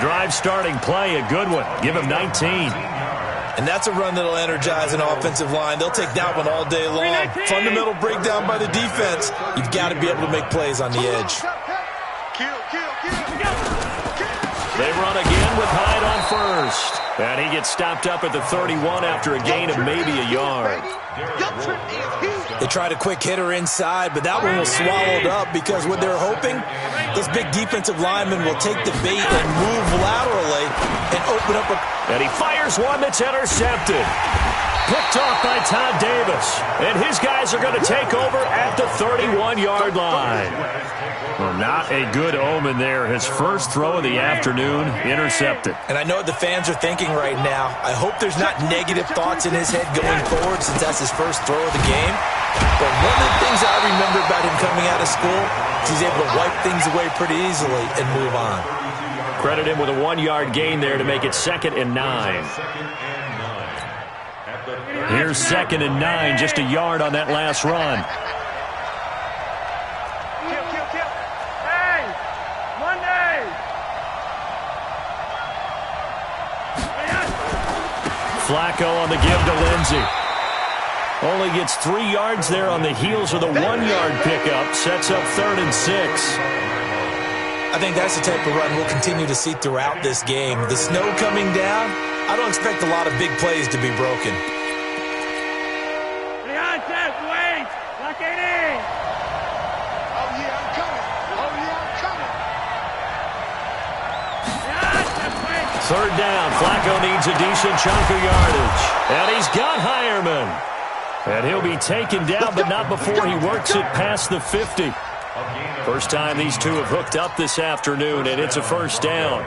drive starting play, a good one. Give him 19. And that's a run that'll energize an offensive line. They'll take that one all day long. Fundamental breakdown by the defense. You've got to be able to make plays on the edge. They run again with Hyde on first. And he gets stopped up at the 31 after a gain of maybe a yard. They tried a quick hitter inside, but that one was swallowed up because what they're hoping, this big defensive lineman will take the bait and move laterally and open up a... And he fires one that's intercepted. Picked off by Todd Davis. And his guys are going to take over at the 31-yard line. Well, not a good omen there. His first throw of the afternoon, intercepted. And I know what the fans are thinking right now. I hope there's not negative thoughts in his head going forward since that's his first throw of the game. But one of the things I remember about him coming out of school is he's able to wipe things away pretty easily and move on. Credit him with a 1-yard gain there to make it 2nd and 9. Here's 2nd and 9, just a yard on that last run. Flacco on the give to Lindsey. Only gets 3 yards there on the heels of the 1-yard pickup. Sets up 3rd and 6. I think that's the type of run we'll continue to see throughout this game. The snow coming down, I don't expect a lot of big plays to be broken. Third down. Flacco needs a decent chunk of yardage. And he's got Hireman. And he'll be taken down, but not before he works it past the 50. First time these two have hooked up this afternoon, and it's a first down.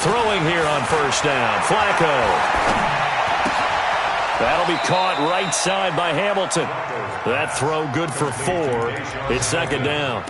Throwing here on first down, Flacco. That'll be caught right side by Hamilton. That throw good for 4. It's 2nd down.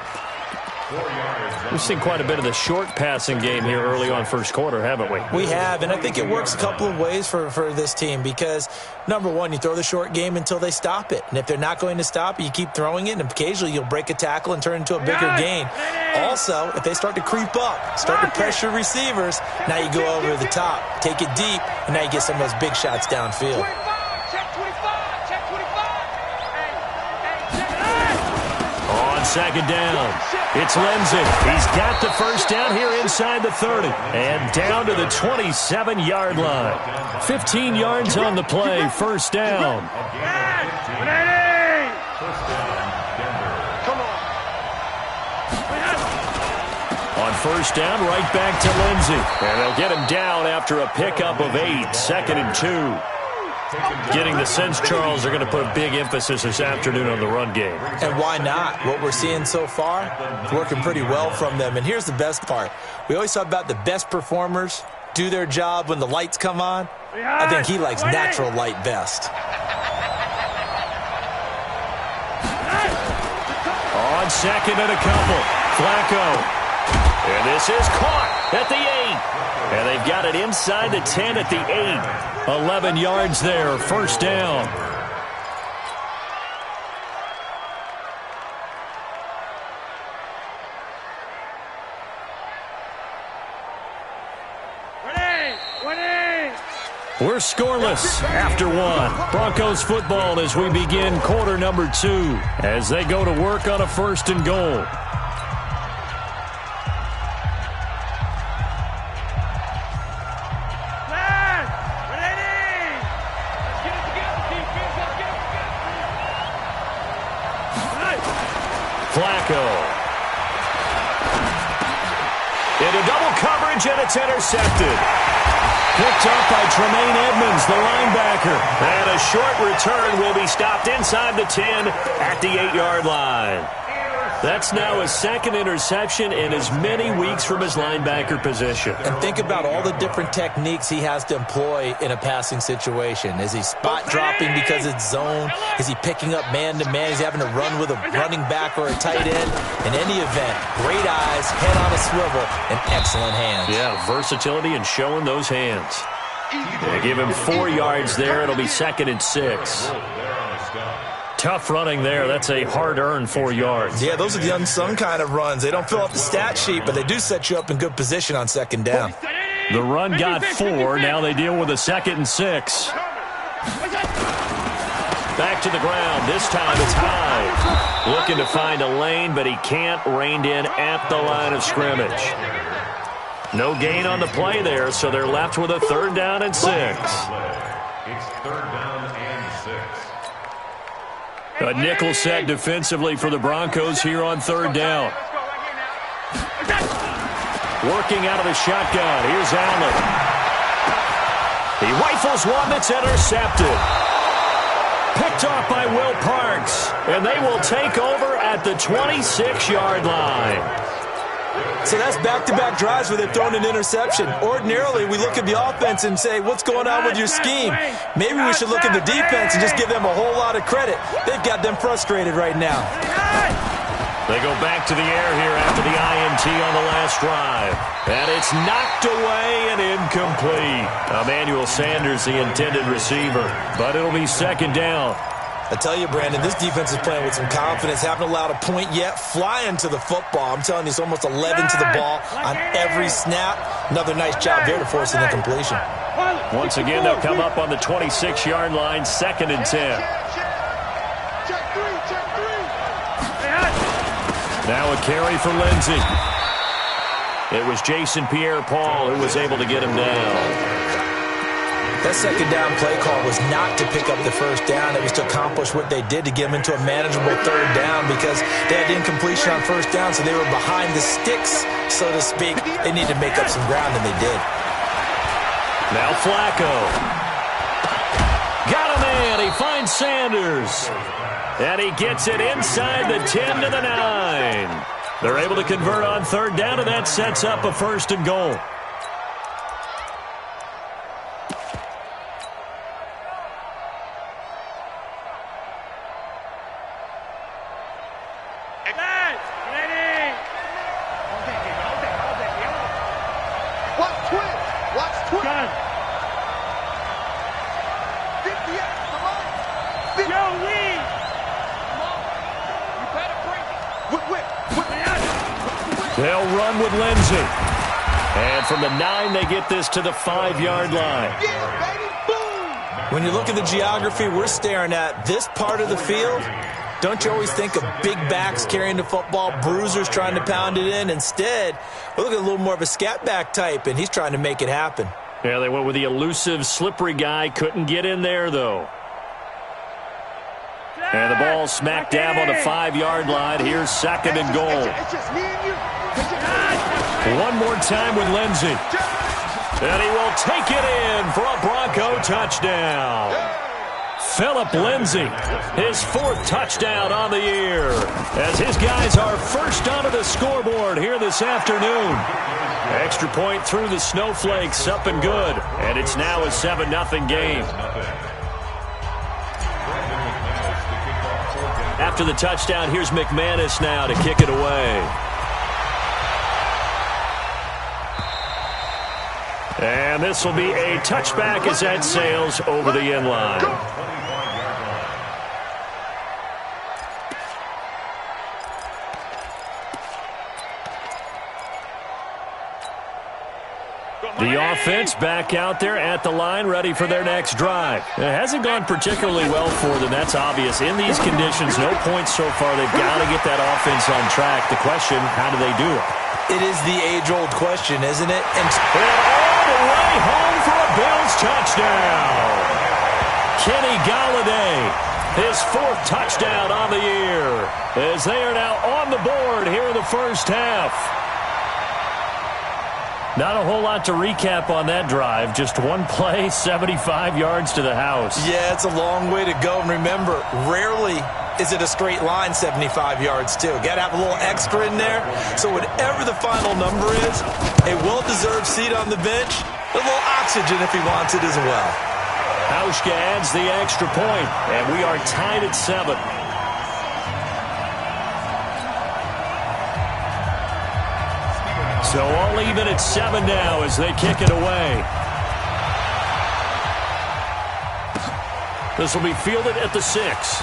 We've seen quite a bit of the short passing game here early on first quarter, haven't we? We have, and I think it works a couple of ways for this team because, number one, you throw the short game until they stop it. And if they're not going to stop it, you keep throwing it, and occasionally you'll break a tackle and turn it into a bigger gain. Also, if they start to creep up, start to pressure receivers, now you go over the top, take it deep, and now you get some of those big shots downfield. On 2nd down, it's Lindsey. He's got the first down here inside the 30 and down to the 27-yard line. 15 yards on the play, first down. On first down, right back to Lindsey. And they'll get him down after a pickup of 8, 2nd and 2. Getting the sense, Charles, they're going to put a big emphasis this afternoon on the run game. And why not? What we're seeing so far, working pretty well from them. And here's the best part. We always talk about the best performers do their job when the lights come on. I think he likes natural light best. On 2nd and a couple, Flacco. And this is caught at the 8. And they've got it inside the 10 at the 8. 11 yards there, first down. We're scoreless after 1. Broncos football as we begin quarter number 2 as they go to work on a 1st and goal. Flacco. Into double coverage, and it's intercepted. Picked up by Tremaine Edmonds, the linebacker. And a short return will be stopped inside the 10 at the 8-yard line. That's now his second interception in as many weeks from his linebacker position. And think about all the different techniques he has to employ in a passing situation. Is he spot dropping because it's zone? Is he picking up man-to-man? Is he having to run with a running back or a tight end? In any event, great eyes, head on a swivel, and excellent hands. Yeah, versatility and showing those hands. They give him 4 yards there. It'll be 2nd and 6. Tough running there. That's a hard-earned 4 yards. Yeah, those are the unsung kind of runs. They don't fill up the stat sheet, but they do set you up in good position on 2nd down. The run got 4. Now they deal with a 2nd and 6. Back to the ground. This time it's high. Looking to find a lane, but he can't. Reined in at the line of scrimmage. No gain on the play there, so they're left with a 3rd down and 6. It's 3rd down and 6. A nickel set defensively for the Broncos here on 3rd down. Working out of the shotgun. Here's Allen. He rifles one that's intercepted. Picked off by Will Parks. And they will take over at the 26-yard line. So that's back-to-back drives where they've thrown an interception. Ordinarily, we look at the offense and say, what's going on with your scheme? Maybe we should look at the defense and just give them a whole lot of credit. They've got them frustrated right now. They go back to the air here after the INT on the last drive. And it's knocked away and incomplete. Emmanuel Sanders, the intended receiver. But it'll be 2nd down. I tell you, Brandon, this defense is playing with some confidence. Haven't allowed a point yet. Flying to the football. I'm telling you, it's almost 11 to the ball on every snap. Another nice job there to force an incompletion. Once again, they'll come up on the 26-yard line, 2nd and 10. Now a carry for Lindsey. It was Jason Pierre-Paul who was able to get him down. That 2nd down play call was not to pick up the 1st down. It was to accomplish what they did to get them into a manageable 3rd down because they had incompletion on 1st down, so they were behind the sticks, so to speak. They needed to make up some ground, and they did. Now Flacco. Got him in. He finds Sanders. And he gets it inside the 10 to the 9. They're able to convert on 3rd down, and that sets up a 1st and goal. They'll run with Lindsey. And from the 9, they get this to the 5-yard line. When you look at the geography we're staring at, this part of the field, don't you always think of big backs carrying the football, bruisers trying to pound it in? Instead, we look at a little more of a scat back type, and he's trying to make it happen. Yeah, they went with the elusive, slippery guy. Couldn't get in there, though. And the ball smack dab on the 5-yard line. Here's 2nd and goal. One more time with Lindsey. And he will take it in for a Bronco touchdown. Phillip Lindsay, his 4th touchdown on the year, as his guys are first onto the scoreboard here this afternoon. Extra point through the snowflakes, up and good. And it's now a 7-0 game. After the touchdown, here's McManus now to kick it away. And this will be a touchback as that sails over the end line. The offense back out there at the line, ready for their next drive. It hasn't gone particularly well for them, that's obvious. In these conditions, no points so far. They've got to get that offense on track. The question, how do they do it? It is the age-old question, isn't it? And all the way home for a Bills touchdown. Kenny Golladay, his 4th touchdown on the year, as they are now on the board here in the first half. Not a whole lot to recap on that drive. Just one play, 75 yards to the house. Yeah, it's a long way to go. And remember, rarely is it a straight line 75 yards, too. Got to have a little extra in there. So whatever the final number is, a well-deserved seat on the bench, a little oxygen if he wants it as well. Hauschka adds the extra point, and we are tied at 7. So all even at 7 now as they kick it away. This will be fielded at the 6.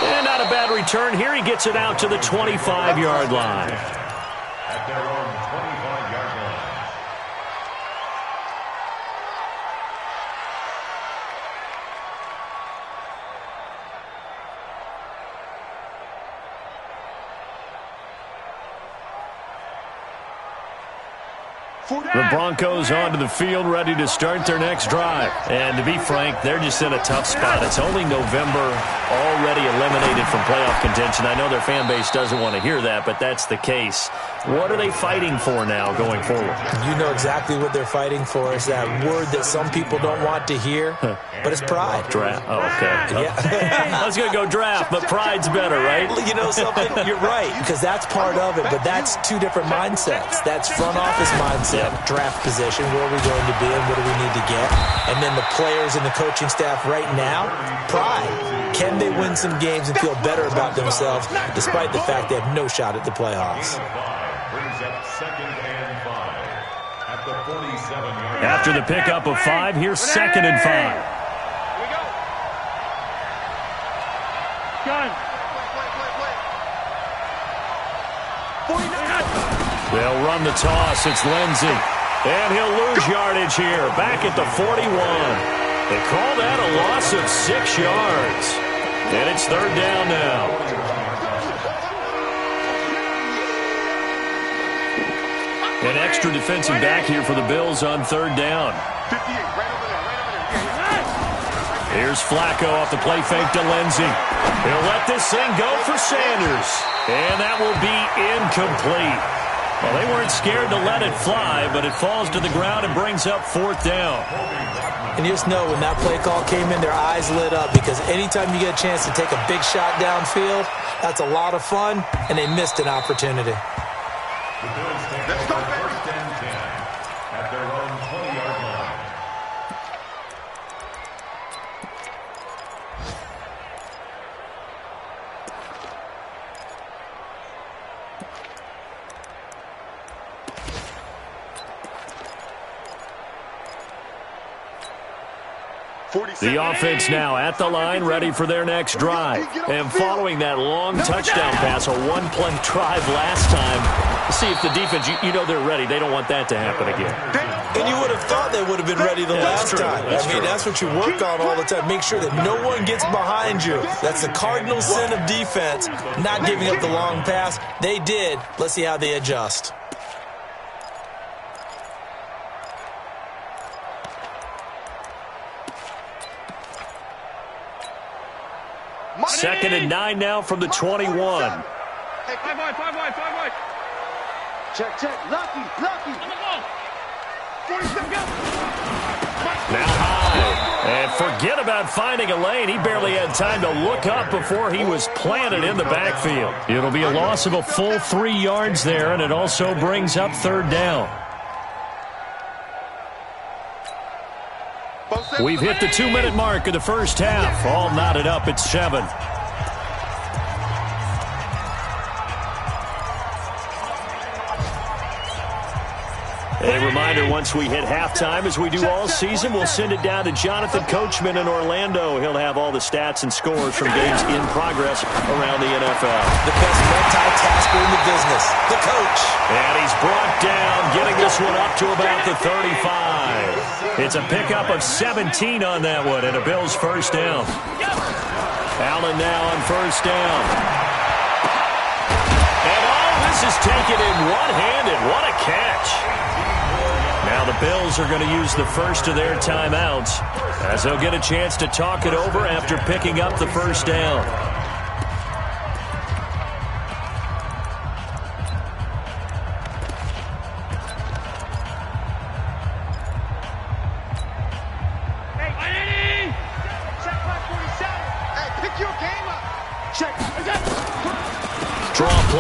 And not a bad return here. He gets it out to the 25-yard line. At their own 25-yard line. The Broncos onto the field, ready to start their next drive. And to be frank, they're just in a tough spot. It's only November, already eliminated from playoff contention. I know their fan base doesn't want to hear that, but that's the case. What are they fighting for now going forward? You know exactly what they're fighting for. Is that word that some people don't want to hear, but it's pride. Draft. Oh, okay. Yeah. I was going to go draft, but pride's better, right? You know something? You're right, because that's part of it, but that's two different mindsets. That's front office mindset, draft position, where are we going to be and what do we need to get? And then the players and the coaching staff right now, pride. Can they win some games and feel better about themselves despite the fact they have no shot at the playoffs? After the pickup of 5, here's 2nd and 5. They'll run the toss. It's Lindsey. And he'll lose yardage here. Back at the 41. They call that a loss of 6 yards. And it's 3rd down now. An extra defensive back here for the Bills on 3rd down. Here's Flacco off the play fake to Lindsey. He'll let this thing go for Sanders. And that will be incomplete. Well, they weren't scared to let it fly, but it falls to the ground and brings up 4th down. And you just know when that play call came in, their eyes lit up, because anytime you get a chance to take a big shot downfield, that's a lot of fun, and they missed an opportunity. Let's go, first and 10 at their own 20-yard line. The offense now at the line, ready for their next drive. And following that long touchdown pass, a one-play drive last time, see if the defense, you know they're ready. They don't want that to happen again. And you would have thought they would have been ready the last time. That's what you work on all the time. Make sure that no one gets behind you. That's the cardinal sin of defense, not giving up the long pass. They did. Let's see how they adjust. Second and 9 now from the 21. Hey, 5 wide. Check. Lucky. 47, go. Now high. And forget about finding a lane. He barely had time to look up before he was planted in the backfield. It'll be a loss of a full 3 yards there, and it also brings up 3rd down. We've hit the 2-minute mark of the first half. All knotted up at 7. A reminder, once we hit halftime, as we do all season, we'll send it down to Jonathan Coachman in Orlando. He'll have all the stats and scores from games in progress around the NFL. The best multitasker in the business, the coach. And he's brought down, getting this one up to about the 35. It's a pickup of 17 on that one, and a Bills first down. Allen now on first down. And all this is taken in one-handed. What a catch. Now the Bills are going to use the first of their timeouts as they'll get a chance to talk it over after picking up the first down.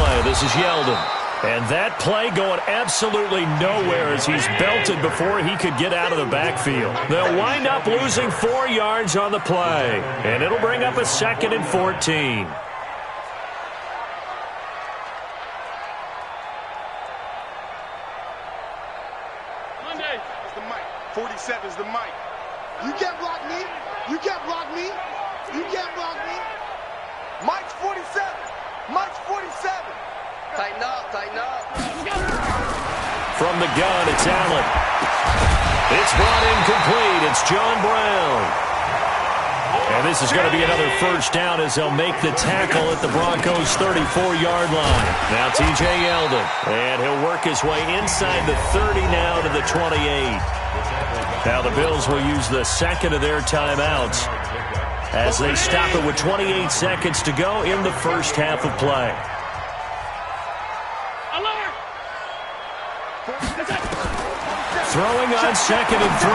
play. This is Yeldon. And that play going absolutely nowhere as he's belted before he could get out of the backfield. They'll wind up losing 4 yards on the play. And it'll bring up a 2nd and 14. Monday is the mic. 47 is the mic. You can't block me. You can't block me. You can't block me. Mike's 47. Mike's 47. Tighten up, tighten up. From the gun, it's Allen. It's brought in complete. It's John Brown. And this is going to be another first down as they'll make the tackle at the Broncos' 34-yard line. Now T.J. Yeldon. And he'll work his way inside the 30 now to the 28. Now the Bills will use the second of their timeouts as they stop it with 28 seconds to go in the first half of play. Throwing on 2nd and 3.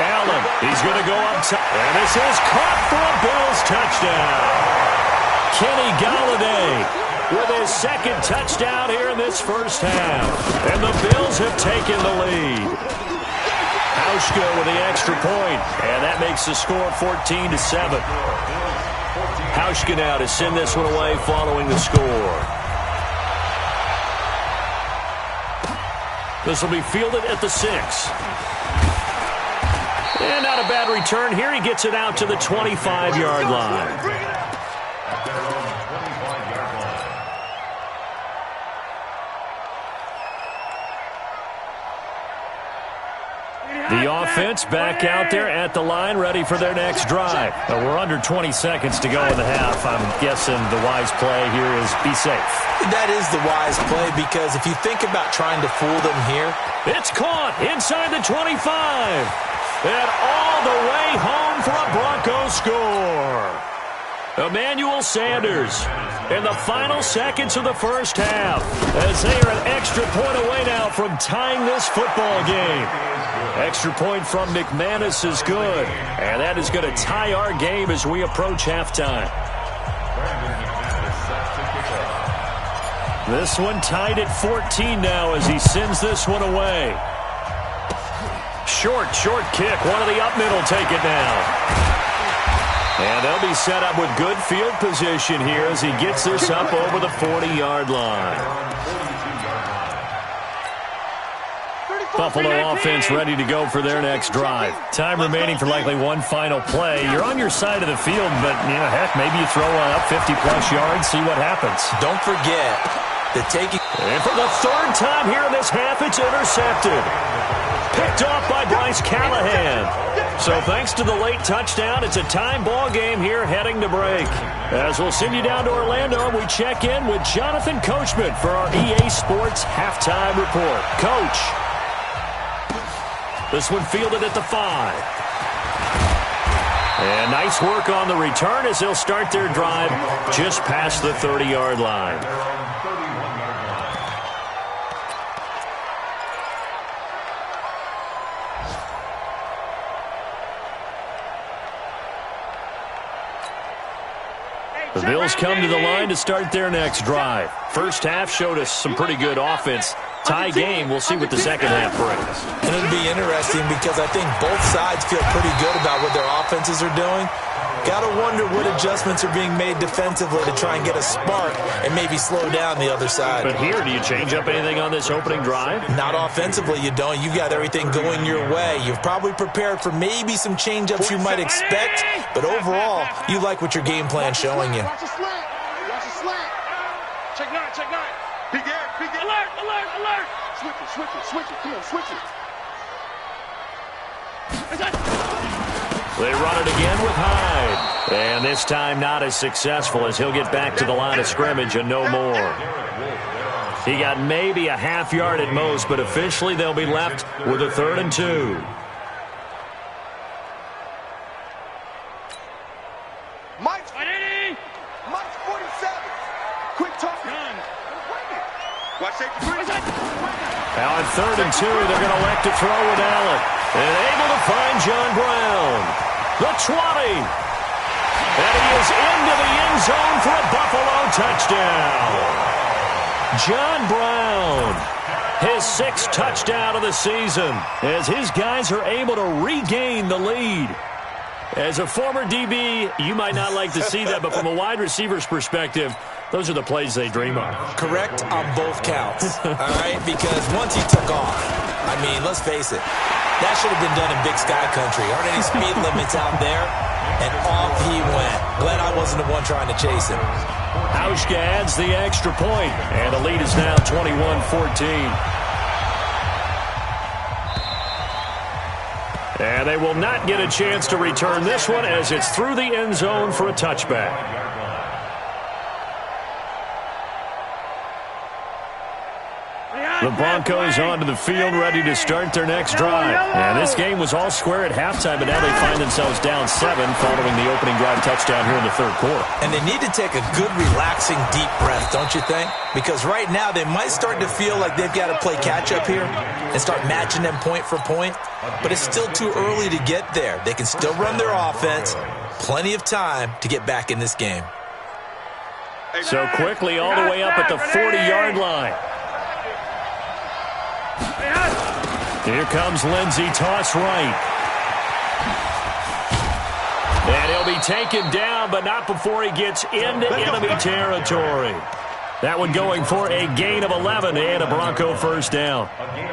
Allen, he's going to go up top. And this is caught for a Bills touchdown. Kenny Golladay with his 2nd touchdown here in this first half. And the Bills have taken the lead. Hauschka with the extra point. And that makes the score 14-7. Hauschka now to send this one away following the score. This will be fielded at the 6. And not a bad return here. He gets it out to the 25-yard line. The offense back out there at the line, ready for their next drive. We're under 20 seconds to go in the half. I'm guessing the wise play here is be safe. That is the wise play because if you think about trying to fool them here. It's caught inside the 25. And all the way home for a Broncos score. Emmanuel Sanders in the final seconds of the first half as they are an extra point away now from tying this football game. Extra point from McManus is good, and that is going to tie our game as we approach halftime. This one tied at 14 now as he sends this one away. Short kick. One of the up middle take it now. And they'll be set up with good field position here as he gets this up over the 40-yard line. Buffalo offense ready to go for their next drive. Time remaining for likely one final play. You're on your side of the field, but, heck, maybe you throw one up 50-plus yards, see what happens. Don't forget the taking. And for the 3rd time here in this half, it's intercepted. Picked off by Bryce Callahan. So thanks to the late touchdown, it's a time ball game here heading to break. As we'll send you down to Orlando, we check in with Jonathan Coachman for our EA Sports Halftime Report. Coach. This one fielded at the 5. And nice work on the return as they'll start their drive just past the 30-yard line. The Bills come to the line to start their next drive. First half showed us some pretty good offense. Tie game, we'll see what the second half brings. And it'll be interesting because I think both sides feel pretty good about what their offenses are doing. Got to wonder what adjustments are being made defensively to try and get a spark and maybe slow down the other side. But here, do you change up anything on this opening drive? Not offensively, you don't. You've got everything going your way. You've probably prepared for maybe some change-ups you might expect, but overall, you like what your game plan's showing you. Watch a slant. Watch a slant. Check 9, check 9. Peek there, peek there. Alert, alert, alert. Switch it, switch it, switch it. Come on, switch it. They run it again with Hyde. And this time not as successful as he'll get back to the line of scrimmage and no more. He got maybe a half yard at most, but officially they'll be left with a 3rd and 2. Mike's 47. Quick talking. Watch safety. Now on 3rd and 2, they're going to elect to throw with Allen. And able to find John Brown. The 20. And he is into the end zone for a Buffalo touchdown. John Brown, his 6th touchdown of the season, as his guys are able to regain the lead. As a former DB, you might not like to see that, but from a wide receiver's perspective, those are the plays they dream of. Correct on both counts, all right? Because once he took off, I mean, let's face it, that should have been done in Big Sky Country. Aren't any speed limits out there? And off he went. Glad I wasn't the one trying to chase him. Hauschka adds the extra point, and the lead is now 21-14. And they will not get a chance to return this one as it's through the end zone for a touchback. The Broncos onto the field, ready to start their next drive. And this game was all square at halftime, but now they find themselves down 7 following the opening drive touchdown here in the third quarter. And they need to take a good, relaxing, deep breath, don't you think? Because right now they might start to feel like they've got to play catch-up here and start matching them point for point. But it's still too early to get there. They can still run their offense. Plenty of time to get back in this game. So quickly all the way up at the 40-yard line. Here comes Lindsey, toss right. And he'll be taken down, but not before he gets into enemy territory. That one going for a gain of 11 and a Bronco first down.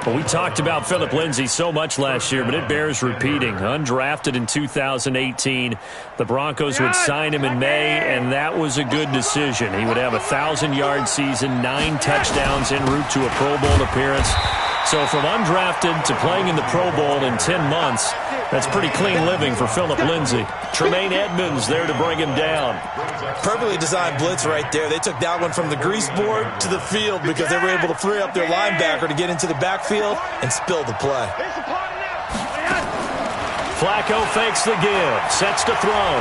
Well, we talked about Philip Lindsey so much last year, but it bears repeating. Undrafted in 2018, the Broncos would sign him in May, and that was a good decision. He would have a 1,000-yard season, 9 touchdowns en route to a Pro Bowl appearance. So from undrafted to playing in the Pro Bowl in 10 months, that's pretty clean living for Philip Lindsey. Tremaine Edmonds there to bring him down. Perfectly designed blitz right there. They took that one from the grease board to the field because they were able to free up their linebacker to get into the backfield and spill the play. Flacco fakes the give, sets to throw.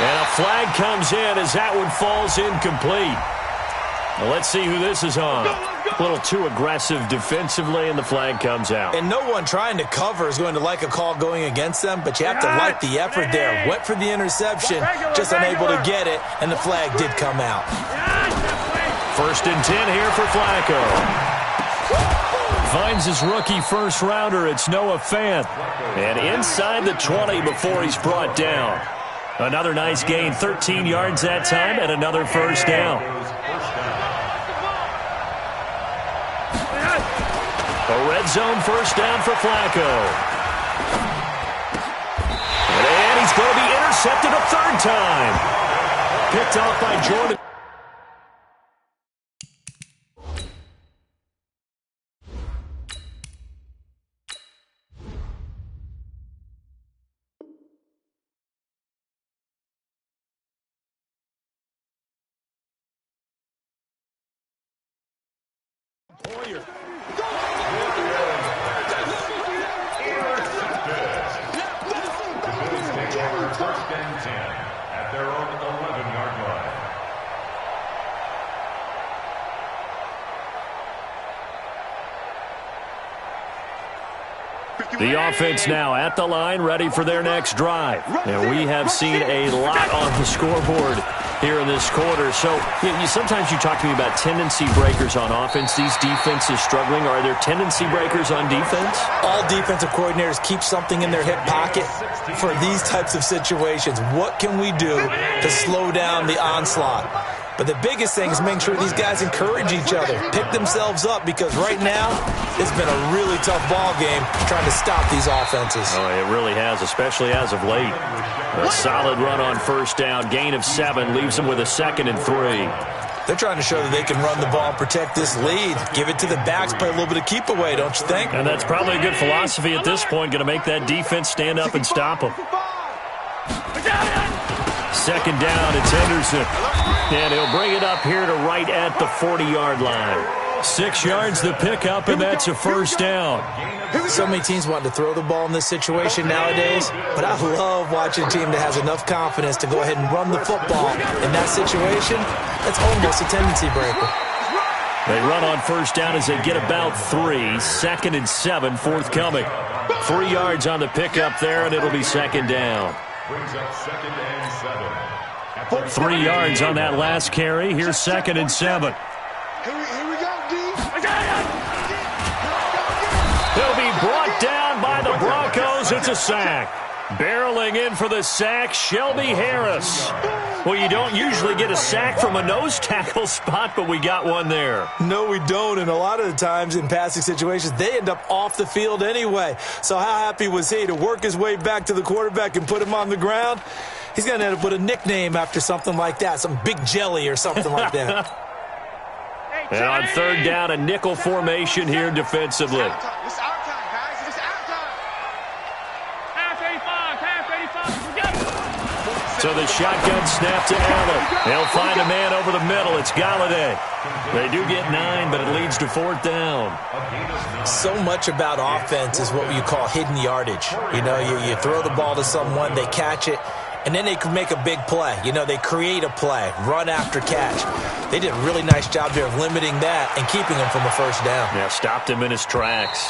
And a flag comes in as that one falls incomplete. Well, let's see who this is on. A little too aggressive defensively, and the flag comes out. And no one trying to cover is going to like a call going against them, but you have to like the effort there. Went for the interception, just unable to get it, and the flag did come out. 1st and 10 here for Flacco. Finds his rookie first-rounder. It's Noah Fant. And inside the 20 before he's brought down. Another nice gain, 13 yards that time, and another first down. A red zone first down for Flacco. And he's going to be intercepted a 3rd time. Picked off by Jordan. Boyer. First and 10 at their own 11-yard line. The offense now at the line, ready for their next drive. And we have seen a lot on the scoreboard here in this quarter. So sometimes you talk to me about tendency breakers on offense. These defenses struggling. Are there tendency breakers on defense? All defensive coordinators keep something in their hip pocket for these types of situations. What can we do to slow down the onslaught? But the biggest thing is making sure these guys encourage each other, pick themselves up, because right now it's been a really tough ball game trying to stop these offenses. Oh, it really has, especially as of late. A solid run on first down, gain of 7, leaves them with a 2nd and 3. They're trying to show that they can run the ball and protect this lead. Give it to the backs, play a little bit of keep away, don't you think? And that's probably a good philosophy at this point, going to make that defense stand up and stop them. 2nd down, it's Henderson. And he'll bring it up here to right at the 40-yard line. 6 yards the pickup, and that's a first down. So many teams want to throw the ball in this situation nowadays, but I love watching a team that has enough confidence to go ahead and run the football. In that situation, that's almost a tendency breaker. They run on first down as they get about 3. 2nd and 7 forthcoming. 3 yards on the pickup there, and it'll be 2nd down. Brings up 2nd and 7. 3 yards on that last carry. Here's 2nd and 7. Here we go, D. He'll be brought down by the Broncos. It's a sack. Barreling in for the sack, Shelby Harris. Well, you don't usually get a sack from a nose tackle spot, but we got one there. No, we don't, and a lot of the times in passing situations, they end up off the field anyway. So how happy was he to work his way back to the quarterback and put him on the ground? He's going to end up with a nickname after something like that, some Big Jelly or something like that. And on 3rd down, a nickel formation here defensively. It's our time, guys. It's our time. So the shotgun snap to Allen. They'll find a man over the middle. It's Galladay. They do get 9, but it leads to 4th down. So much about offense is what you call hidden yardage. You know, you throw the ball to someone, they catch it, and then they can make a big play. You know, they create a play, run after catch. They did a really nice job there of limiting that and keeping him from a 1st down. Yeah, stopped him in his tracks.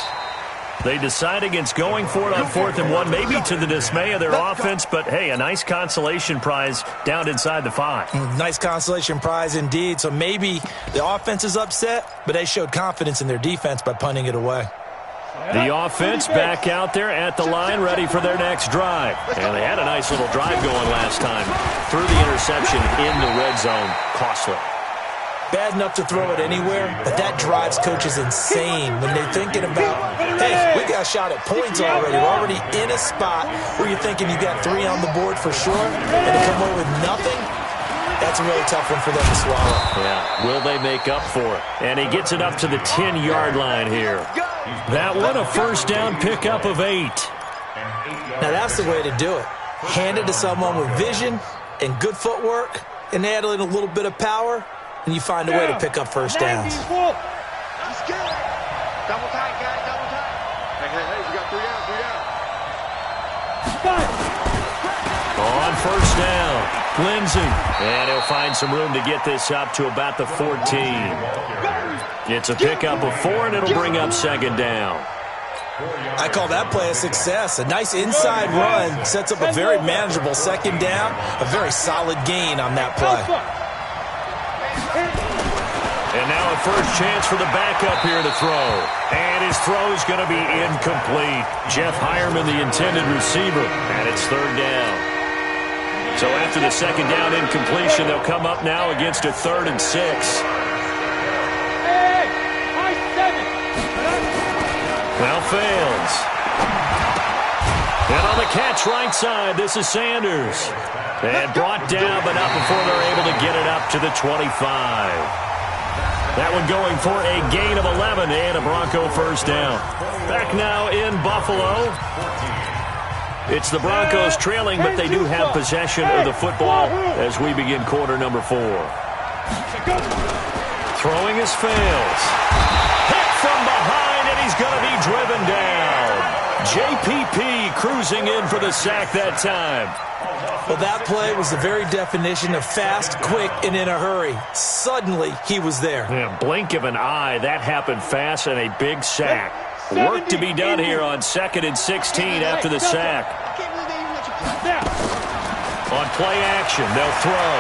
They decide against going for it on 4th and 1, maybe to the dismay of their offense, but, hey, a nice consolation prize down inside the 5. Nice consolation prize indeed. So maybe the offense is upset, but they showed confidence in their defense by punting it away. The offense back out there at the line, ready for their next drive. And they had a nice little drive going last time. Threw the interception in the red zone. Costly. Bad enough to throw it anywhere, but that drives coaches insane when they're thinking about, hey, we got a shot at points already. We're already in a spot where you're thinking you got 3 on the board for sure, and to come away with nothing, that's a really tough one for them to swallow. Yeah, will they make up for it? And he gets it up to the 10-yard line here. That one, a 1st down pickup of 8. Now that's the way to do it. Hand it to someone with vision and good footwork, and add in a little bit of power, and you find a way to pick up 1st downs. He's good. Double tight, guys. Double tight. Hey, we got 3 down. On 1st down, Lindsey. And he'll find some room to get this up to about the 14. It's a pickup of 4, and it'll bring up 2nd down. I call that play a success. A nice inside run sets up a very manageable 2nd down, a very solid gain on that play. And now a 1st chance for the backup here to throw. And his throw is going to be incomplete. Jeff Hireman, the intended receiver, and it's 3rd down. So after the 2nd down incompletion, they'll come up now against a 3rd and 6. Now fails. And on the catch right side, this is Sanders. And brought down, but not before they're able to get it up to the 25. That one going for a gain of 11 and a Bronco 1st down. Back now in Buffalo. It's the Broncos trailing, but they do have possession of the football as we begin quarter number 4. Throwing his fails. Hit from behind, and he's going to be driven down. JPP cruising in for the sack that time. Well, that play was the very definition of fast, quick, and in a hurry. Suddenly, he was there. Yeah, blink of an eye, that happened fast, and a big sack. Work to be done here on 2nd and 16 after the sack. On play action, they'll throw.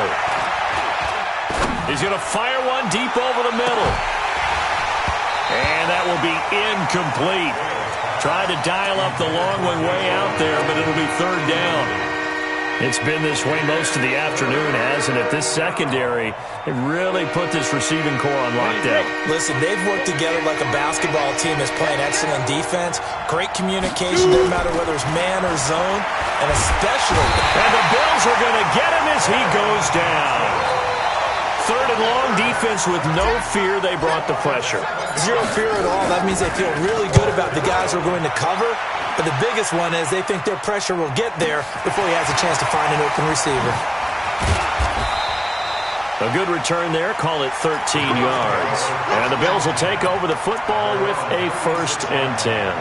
He's going to fire one deep over the middle. And that will be incomplete. Tried to dial up the long one way out there, but it'll be 3rd down. It's been this way most of the afternoon, hasn't it? This secondary, they really put this receiving core on lockdown. Listen, they've worked together like a basketball team that's playing excellent defense. Great communication, no matter whether it's man or zone, and especially... And the Bills are going to get him as he goes down. 3rd and long defense with no fear. They brought the pressure. Zero fear at all. That means they feel really good about the guys who are going to cover. But the biggest one is they think their pressure will get there before he has a chance to find an open receiver. A good return there. Call it 13 yards. And the Bills will take over the football with a 1st and 10.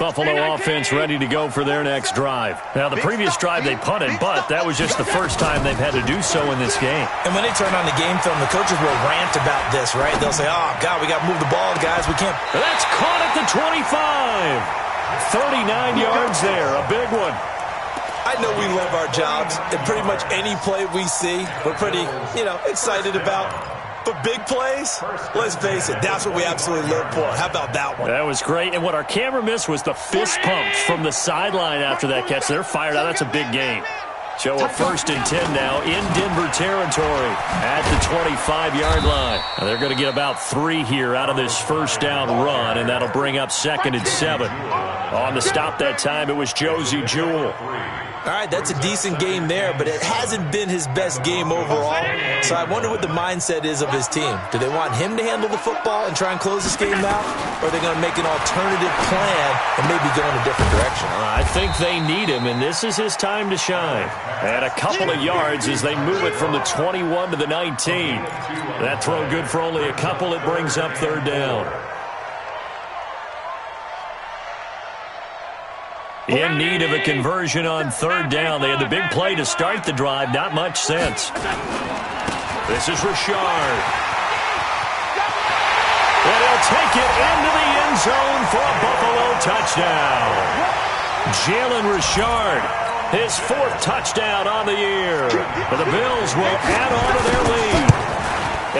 Buffalo offense ready to go for their next drive. Now, the previous drive they punted, but that was just the first time they've had to do so in this game. And when they turn on the game film, the coaches will rant about this, right? They'll say, oh, God, we got to move the ball, guys. We can't. That's caught at the 25. 39 yards there, a big one. I know we love our jobs, and pretty much any play we see, we're pretty, excited about. But big plays, let's face it, that's what we absolutely live for. How about that one? That was great. And what our camera missed was the fist pumps from the sideline after that catch. They're fired out. That's a big game. So a 1st and 10 now in Denver territory at the 25-yard line. Now they're going to get about 3 here out of this first down run, and that'll bring up 2nd and 7. On the stop that time, it was Josie Jewell. All right, that's a decent game there, but it hasn't been his best game overall. So I wonder what the mindset is of his team. Do they want him to handle the football and try and close this game out? Or are they going to make an alternative plan and maybe go in a different direction? I think they need him, and this is his time to shine. And a couple of yards as they move it from the 21 to the 19. That throw good for only a couple. It brings up 3rd down. In need of a conversion on 3rd down. They had the big play to start the drive. Not much sense. This is Richard. And he'll take it into the end zone for a Buffalo touchdown. Jalen Richard, his 4th touchdown on the year. And the Bills will add on to their lead.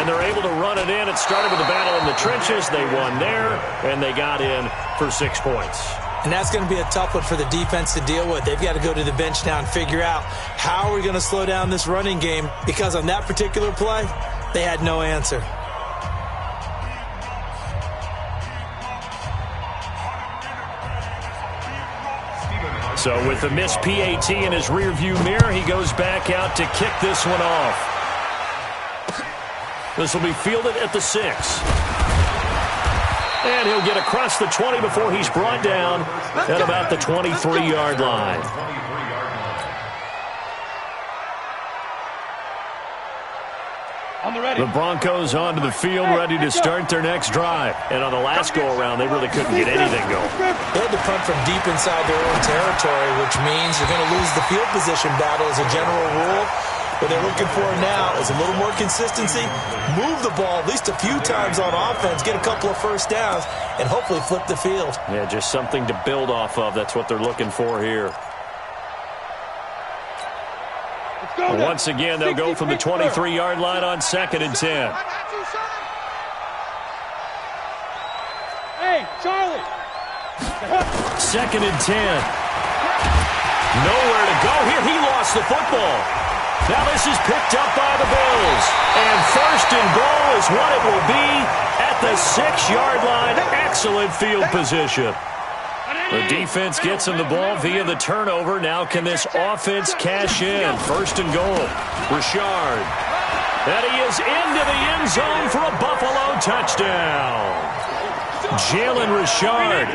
And they're able to run it in. It started with a battle in the trenches. They won there, and they got in for 6 points. And that's going to be a tough one for the defense to deal with. They've got to go to the bench now and figure out how are we going to slow down this running game, because on that particular play, they had no answer. So with the missed PAT in his rearview mirror, he goes back out to kick this one off. This will be fielded at the 6. And he'll get across the 20 before he's brought down at about the 23-yard line. The Broncos onto the field, ready to start their next drive. And on the last go-around, they really couldn't get anything going. They had to punt from deep inside their own territory, which means you're going to lose the field position battle as a general rule. What they're looking for now is a little more consistency, move the ball at least a few times on offense, get a couple of first downs, and hopefully flip the field. Yeah, just something to build off of. That's what they're looking for here. Once again, they'll go from the 23-yard line on 2nd and 10. Hey, Charlie. 2nd and 10. Nowhere to go here. He lost the football. Now this is picked up by the Bills. And 1st and goal is what it will be at the 6-yard line. Excellent field position. The defense gets him the ball via the turnover. Now can this offense cash in? 1st and goal. Richard. And he is into the end zone for a Buffalo touchdown. Jalen Richard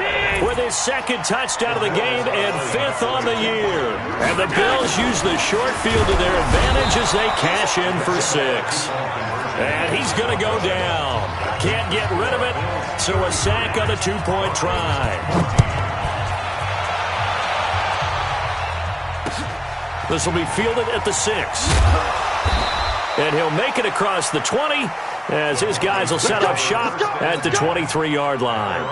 with his 2nd touchdown of the game and 5th on the year. And the Bills use the short field to their advantage as they cash in for 6. And he's going to go down. Can't get rid of it, so a sack on the 2-point try. This will be fielded at the 6. And he'll make it across the 20 as his guys will set up shop at the 23-yard line.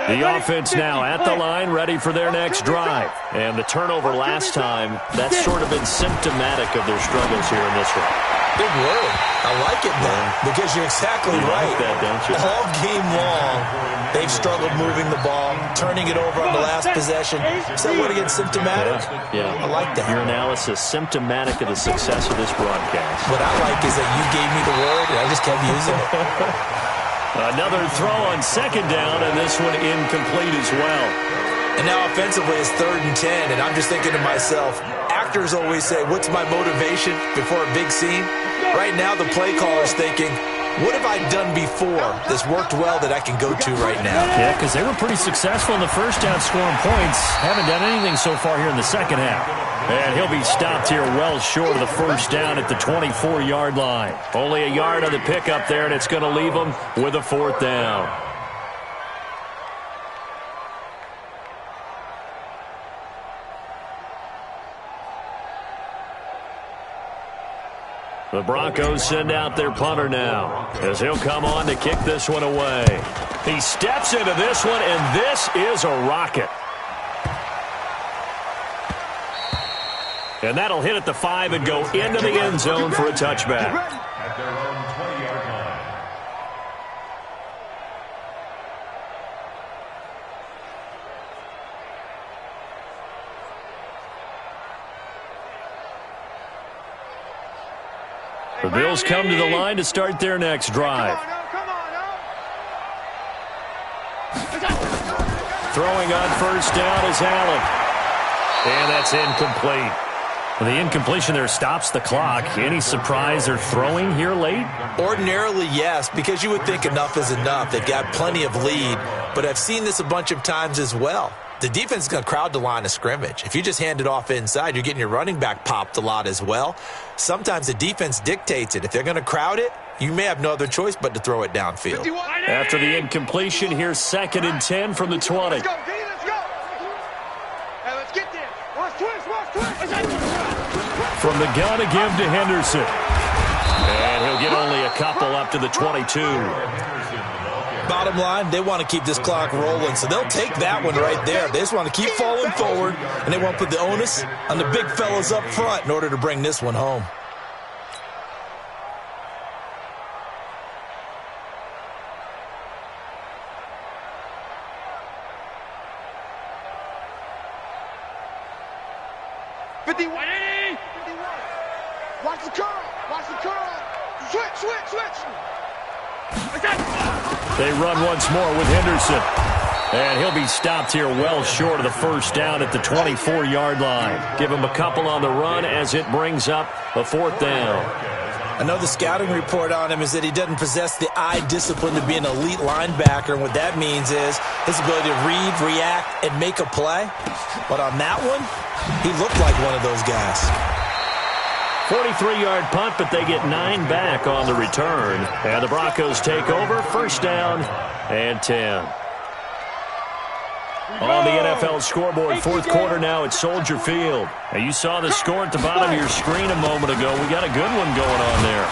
The offense now at the line, ready for their next drive. And the turnover last time, that's sort of been symptomatic of their struggles here in this one. Big word. I like it now, because you're exactly right. Like that, don't you? All game long, they've struggled moving the ball, turning it over on the last possession. Is that word again, symptomatic? Yeah. I like that. Your analysis, symptomatic of the success of this broadcast. What I like is that you gave me the word, and I just kept using it. Another throw on 2nd down, and this one incomplete as well. And now offensively, it's 3rd and 10, and I'm just thinking to myself, actors always say, what's my motivation before a big scene? Right now, the play caller's thinking, what have I done before that's worked well that I can go to right now? Yeah, because they were pretty successful in the first half scoring points. Haven't done anything so far here in the second half. And he'll be stopped here well short of the first down at the 24-yard line. Only a yard on the pickup there, and it's going to leave them with a 4th down. The Broncos send out their punter now, as he'll come on to kick this one away. He steps into this one, and this is a rocket. And that'll hit at the 5 and go into the end zone for a touchback. At their own 20-yard line. The Bills come to the line to start their next drive. Throwing on first down is Allen. And that's incomplete. The incompletion there stops the clock. Any surprise they're throwing here late? Ordinarily, yes, because you would think enough is enough. They've got plenty of lead, but I've seen this a bunch of times as well. The defense is going to crowd the line of scrimmage. If you just hand it off inside, you're getting your running back popped a lot as well. Sometimes the defense dictates it. If they're going to crowd it, you may have no other choice but to throw it downfield. After the incompletion, here's 2nd and 10 from the 20. Let's go, D, let's go. Hey, let's get there. Watch twist. From the gun to give to Henderson. And he'll get only a couple up to the 22. Bottom line, they want to keep this clock rolling, so they'll take that one right there. They just want to keep falling forward, and they want to put the onus on the big fellas up front in order to bring this one home. Watch the curl. Watch the curl. Switch. They run once more with Henderson. And he'll be stopped here well short of the first down at the 24-yard line. Give him a couple on the run as it brings up a 4th down. I know the scouting report on him is that he doesn't possess the eye discipline to be an elite linebacker, and what that means is his ability to read, react, and make a play. But on that one, he looked like one of those guys. 43-yard punt, but they get 9 back on the return. And the Broncos take over, first down and 10. On the NFL scoreboard, 4th quarter now at Soldier Field. Now you saw the score at the bottom of your screen a moment ago. We got a good one going on there.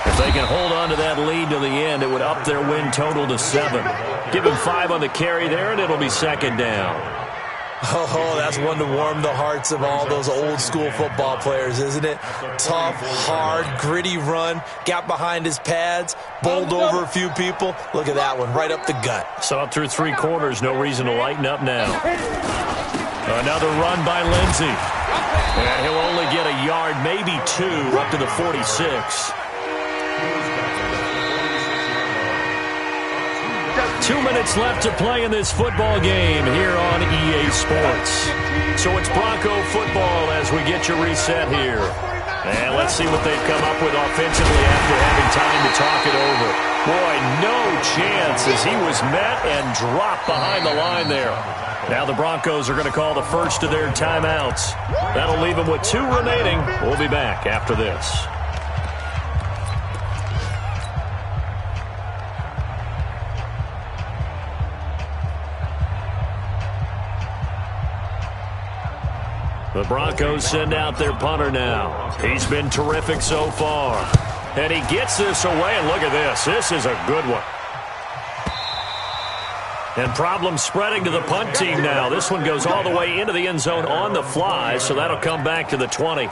If they can hold on to that lead to the end, it would up their win total to 7. Give him 5 on the carry there, and it'll be 2nd down. Oh, that's one to warm the hearts of all those old-school football players, isn't it? Tough, hard, gritty run, got behind his pads, bowled over a few people. Look at that one, right up the gut. So through 3 quarters, no reason to lighten up now. Another run by Lindsey. And he'll only get a yard, maybe 2, up to the 46. 2 minutes left to play in this football game here on EA Sports. So it's Bronco football as we get your reset here. And let's see what they've come up with offensively after having time to talk it over. Boy, no chance as he was met and dropped behind the line there. Now the Broncos are going to call the first of their timeouts. That'll leave them with 2 remaining. We'll be back after this. The Broncos send out their punter now. He's been terrific so far. And he gets this away, and look at this. This is a good one. And problems spreading to the punt team now. This one goes all the way into the end zone on the fly, so that'll come back to the 20.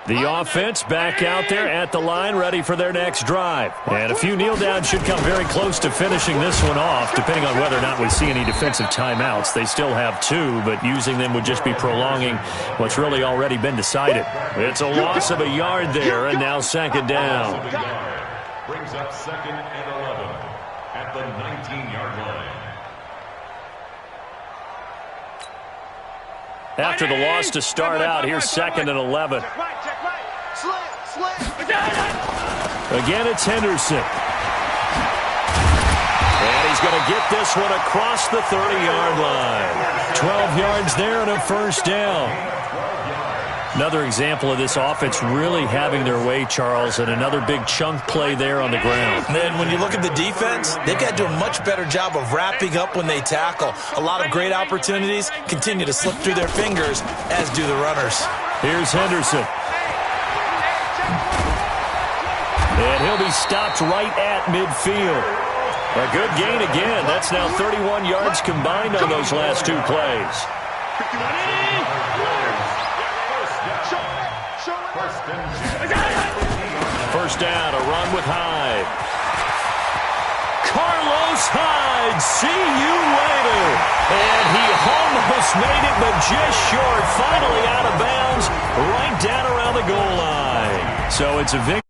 The offense back out there at the line, ready for their next drive. And a few kneel downs should come very close to finishing this one off, depending on whether or not we see any defensive timeouts. They still have 2, but using them would just be prolonging what's really already been decided. It's a loss of a yard there, and now 2nd down. Brings up 2nd and 11 at the 19-yard line. After the loss to start out, here's 2nd and 11. Again, it's Henderson. And he's going to get this one across the 30-yard line. 12 yards there and a first down. Another example of this offense really having their way, Charles, and another big chunk play there on the ground. And then when you look at the defense, they've got to do a much better job of wrapping up when they tackle. A lot of great opportunities continue to slip through their fingers, as do the runners. Here's Henderson. And he'll be stopped right at midfield. A good gain again. That's now 31 yards combined on those last two plays. First down, a run with Hyde. Carlos Hyde, see you later. And he almost made it, but just short. Finally out of bounds, right down around the goal line. So it's a victory.